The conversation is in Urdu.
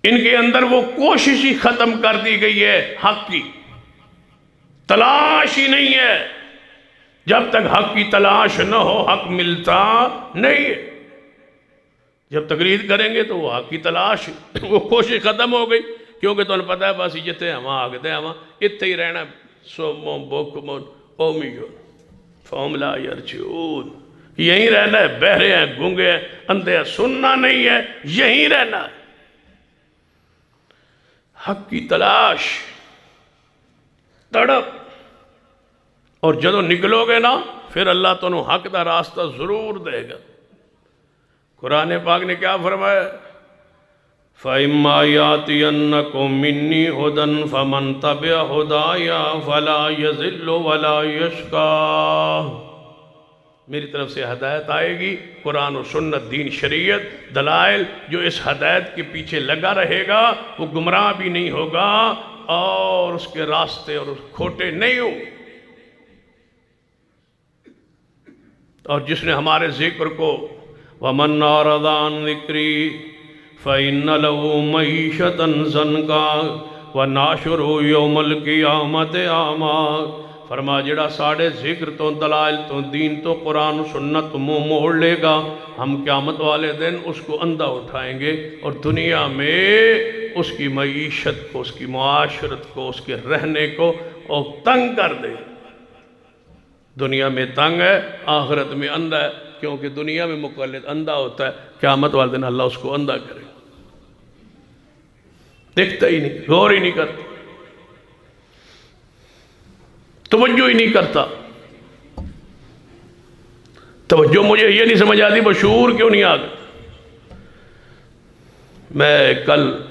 ان کے اندر وہ کوشش ہی ختم کر دی گئی ہے حق کی، تلاش ہی نہیں ہے۔ جب تک حق کی تلاش نہ ہو حق ملتا نہیں ہے۔ جب تقریر کریں گے تو وہ حق کی تلاش، وہ کوشش ختم ہو گئی، کیونکہ تو انہیں پتہ ہے بس جتے ہم آگتے ہم اتنے ہی رہنا، سومون بوکمون اومیون فہم لا یرجعون، یہیں رہنا ہے، بہرے ہیں، گونگے ہیں، اندھے ہیں، سننا نہیں ہے، یہیں رہنا ہے۔ حق کی تلاش، تڑپ، اور جدو نکلو گے نا پھر اللہ تنہوں حق دا راستہ ضرور دے گا۔ قرآن پاک نے کیا فرمایا؟ فَإِمَّا يَأْتِيَنَّكُم مِّنِّي هُدًى فَمَن تَبِعَ هُدَايَ فَلَا يَضِلُّ وَلَا يَشْقَىٰ۔ میری طرف سے ہدایت آئے گی، قرآن و سنت، دین، شریعت، دلائل، جو اس ہدایت کے پیچھے لگا رہے گا وہ گمراہ بھی نہیں ہوگا اور اس کے راستے اور اس کھوٹے نہیں ہوں۔ اور جس نے ہمارے ذکر کو وَمَنْ أَعْرَضَ عَنْ ذِكْرِي فَإِنَّ لَهُ مَعِيشَةً ضَنْكًا وَنَحْشُرُهُ يَوْمَ الْقِيَامَةِ أَعْمَىٰ۔ فرما جڑا ساڑھے ذکر تو دلائل تو دین تو قرآن و سنت منہ موڑ لے گا، ہم قیامت والے دن اس کو اندھا اٹھائیں گے اور دنیا میں اس کی معیشت کو، اس کی معاشرت کو، اس کے رہنے کو اور تنگ کر دے۔ دنیا میں تنگ ہے، آخرت میں اندھا ہے، کیونکہ دنیا میں مقلد اندھا ہوتا ہے، قیامت والے دن اللہ اس کو اندھا کرے، دیکھتا ہی نہیں، غور ہی نہیں کرتا، توجہ ہی نہیں کرتا۔ توجہ مجھے یہ نہیں سمجھ آتی وہ شعور کیوں نہیں آ گیا۔ میں کل